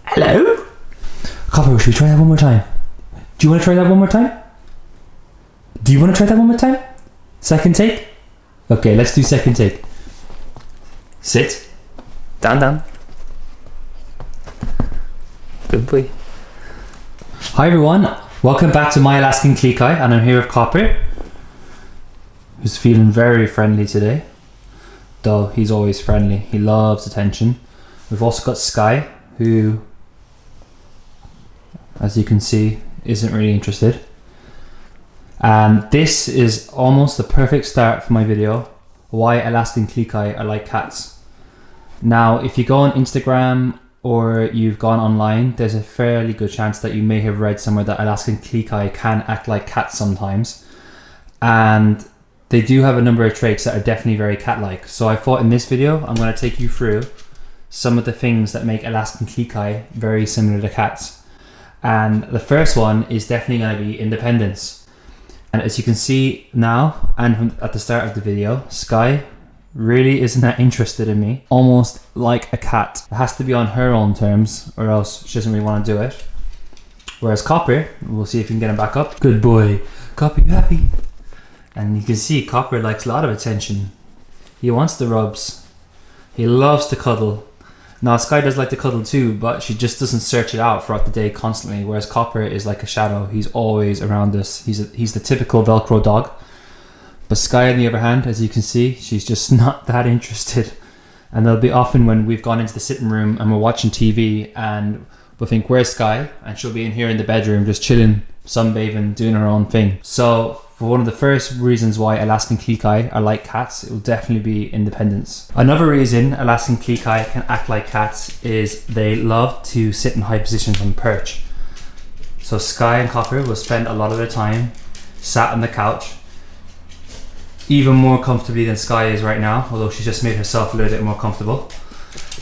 Hello? Copper, should we try that one more time? Do you want to try that one more time? Do you want to try that one more time? Second take? Okay, let's do second take. Sit. Down, down. Good boy. Hi everyone, welcome back to my Alaskan Klee Kai, and I'm here with Copper, who's feeling very friendly today. Though he's always friendly, he loves attention. We've also got Skye, who, as you can see, isn't really interested. And this is almost the perfect start for my video, why Alaskan Klee Kai are like cats. Now, if you go on Instagram or you've gone online, there's a fairly good chance that you may have read somewhere that Alaskan Klee Kai can act like cats sometimes. And they do have a number of traits that are definitely very cat-like. So I thought in this video, I'm going to take you through some of the things that make Alaskan Klee Kai very similar to cats. And the first one is definitely going to be independence. And as you can see now, and at the start of the video, Skye really isn't that interested in me. Almost like a cat. It has to be on her own terms, or else she doesn't really want to do it. Whereas Copper, we'll see if we can get him back up. Good boy. Copper, you happy? And you can see Copper likes a lot of attention. He wants the rubs. He loves to cuddle. Now Skye does like to cuddle too, but she just doesn't search it out throughout the day constantly, whereas Copper is like a shadow. He's always around us. He's the typical Velcro dog. But Skye, on the other hand, as you can see, she's just not that interested. And there'll be often when we've gone into the sitting room and we're watching TV and we'll think, where's Skye? And she'll be in here in the bedroom just chilling, sunbathing, doing her own thing. So for one of the first reasons why Alaskan Klee Kai are like cats, it will definitely be independence. Another reason Alaskan Klee Kai can act like cats is they love to sit in high positions on the perch. So Skye and Copper will spend a lot of their time sat on the couch, even more comfortably than Skye is right now, although she's just made herself a little bit more comfortable.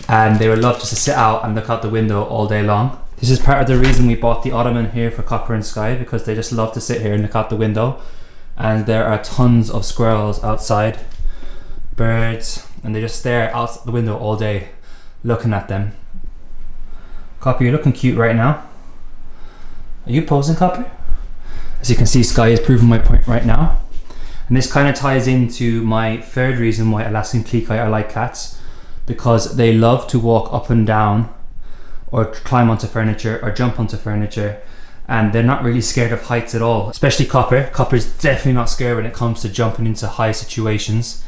And they would love just to sit out and look out the window all day long. This is part of the reason we bought the ottoman here for Copper and Skye, because they just love to sit here and look out the window. And there are tons of squirrels outside, birds, and they just stare out the window all day looking at them. Copper, you're looking cute right now. Are you posing, Copper? As you can see, Skye is proving my point right now. And this kind of ties into my third reason why Alaskan Klee Kai are like cats, because they love to walk up and down or climb onto furniture or jump onto furniture, and they're not really scared of heights at all, especially Copper. Copper's definitely not scared when it comes to jumping into high situations.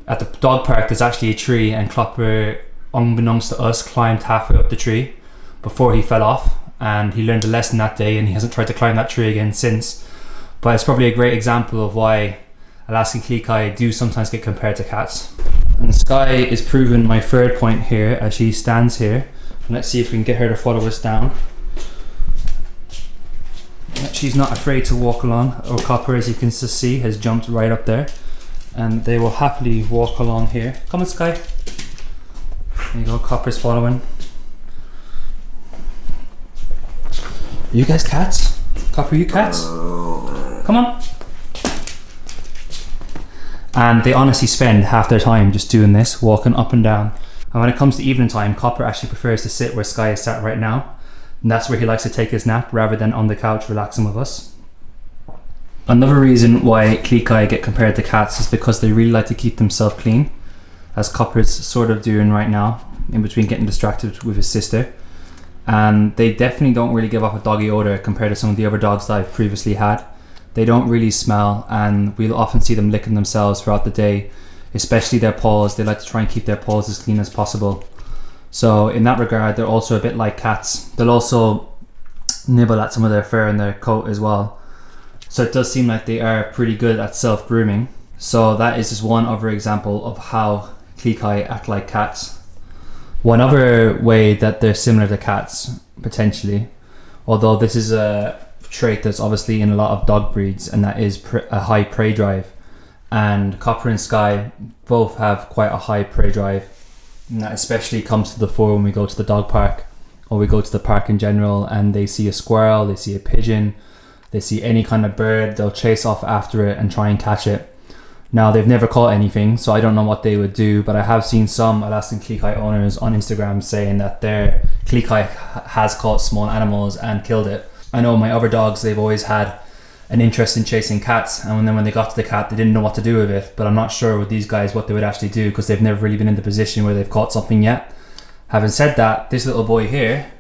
At the dog park there's actually a tree, and Copper, unbeknownst to us, climbed halfway up the tree before he fell off, and he learned a lesson that day and he hasn't tried to climb that tree again since. But it's probably a great example of why Alaskan Klee Kai do sometimes get compared to cats. And Skye is proving my third point here as she stands here. And let's see if we can get her to follow us down. She's not afraid to walk along, or Copper, as you can see, has jumped right up there. And they will happily walk along here. Come on, Skye. There you go, Copper's following. Are you guys cats? Copper, you cats? Come on. And they honestly spend half their time just doing this, walking up and down. And when it comes to evening time, Copper actually prefers to sit where Skye is sat right now. And that's where he likes to take his nap rather than on the couch relaxing with us. Another reason why Klee Kai get compared to cats is because they really like to keep themselves clean, as Copper's sort of doing right now, in between getting distracted with his sister. And they definitely don't really give off a doggy odor compared to some of the other dogs that I've previously had. They don't really smell, and we'll often see them licking themselves throughout the day, especially their paws. They like to try and keep their paws as clean as possible. So in that regard, they're also a bit like cats. They'll also nibble at some of their fur in their coat as well. So it does seem like they are pretty good at self-grooming. So that is just one other example of how Klee Kai act like cats. One other way that they're similar to cats, potentially, although this is a trait that's obviously in a lot of dog breeds, and that is a high prey drive. And Copper and Skye both have quite a high prey drive, and that especially comes to the fore when we go to the dog park, or we go to the park in general, and they see a squirrel, they see a pigeon, they see any kind of bird, they'll chase off after it and try and catch it. Now they've never caught anything, so I don't know what they would do, but I have seen some Alaskan Klee Kai owners on Instagram saying that their Klee Kai has caught small animals and killed it. I know my other dogs, they've always had an interest in chasing cats, and then when they got to the cat, they didn't know what to do with it. But I'm not sure with these guys what they would actually do, because they've never really been in the position where they've caught something yet. Having said that, this little boy here,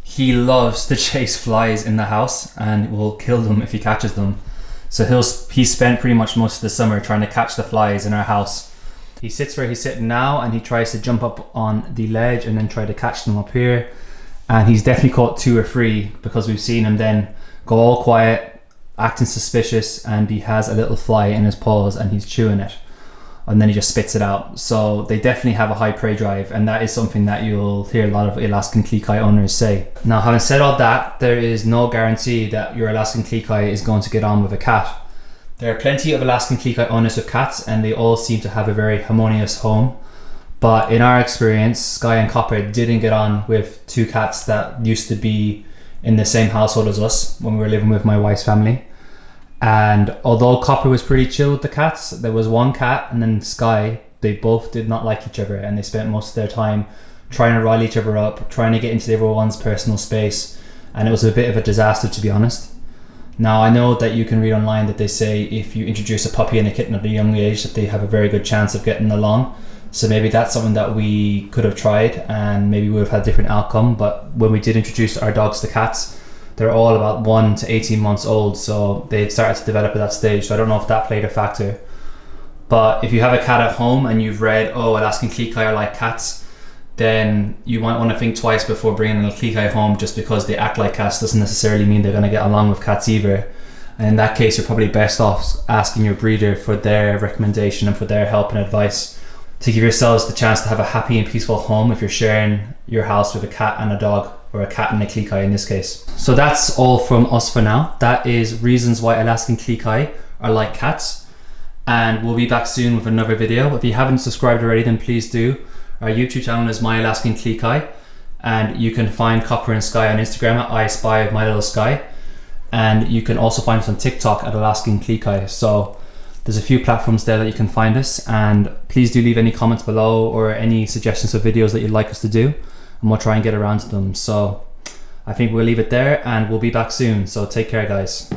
he loves to chase flies in the house and will kill them if he catches them. So he spent pretty much most of the summer trying to catch the flies in our house. He sits where he's sitting now and he tries to jump up on the ledge and then try to catch them up here. And he's definitely caught 2 or 3, because we've seen him then go all quiet, acting suspicious, and he has a little fly in his paws and he's chewing it. And then he just spits it out. So they definitely have a high prey drive, and that is something that you'll hear a lot of Alaskan Klee Kai owners say. Now, having said all that, there is no guarantee that your Alaskan Klee Kai is going to get on with a cat. There are plenty of Alaskan Klee Kai owners with cats, and they all seem to have a very harmonious home. But in our experience, Skye and Copper didn't get on with 2 cats that used to be in the same household as us when we were living with my wife's family. And although Copper was pretty chill with the cats, there was one cat and then Skye, they both did not like each other, and they spent most of their time trying to rile each other up, trying to get into everyone's personal space, and it was a bit of a disaster, to be honest. Now, I know that you can read online that they say if you introduce a puppy and a kitten at a young age that they have a very good chance of getting along. So maybe that's something that we could have tried, and maybe we would have had a different outcome. But when we did introduce our dogs to cats, they're all about 1 to 18 months old, so they started to develop at that stage. So I don't know if that played a factor. But if you have a cat at home and you've read, oh, Alaskan Klee Kai are like cats, then you might want to think twice before bringing a Klee Kai home. Just because they act like cats doesn't necessarily mean they're going to get along with cats either. And in that case, you're probably best off asking your breeder for their recommendation and for their help and advice to give yourselves the chance to have a happy and peaceful home if you're sharing your house with a cat and a dog, or a cat and a Klee Kai in this case. So that's all from us for now. That is reasons why Alaskan Klee Kai are like cats. And we'll be back soon with another video. If you haven't subscribed already, then please do. Our YouTube channel is My Alaskan Klee Kai, and you can find Copper and Skye on Instagram at I Spy My Little Skye, and you can also find us on TikTok at Alaskan Klee Kai. So there's a few platforms there that you can find us, and please do leave any comments below or any suggestions of videos that you'd like us to do, and we'll try and get around to them. So I think we'll leave it there, and we'll be back soon. So take care, guys.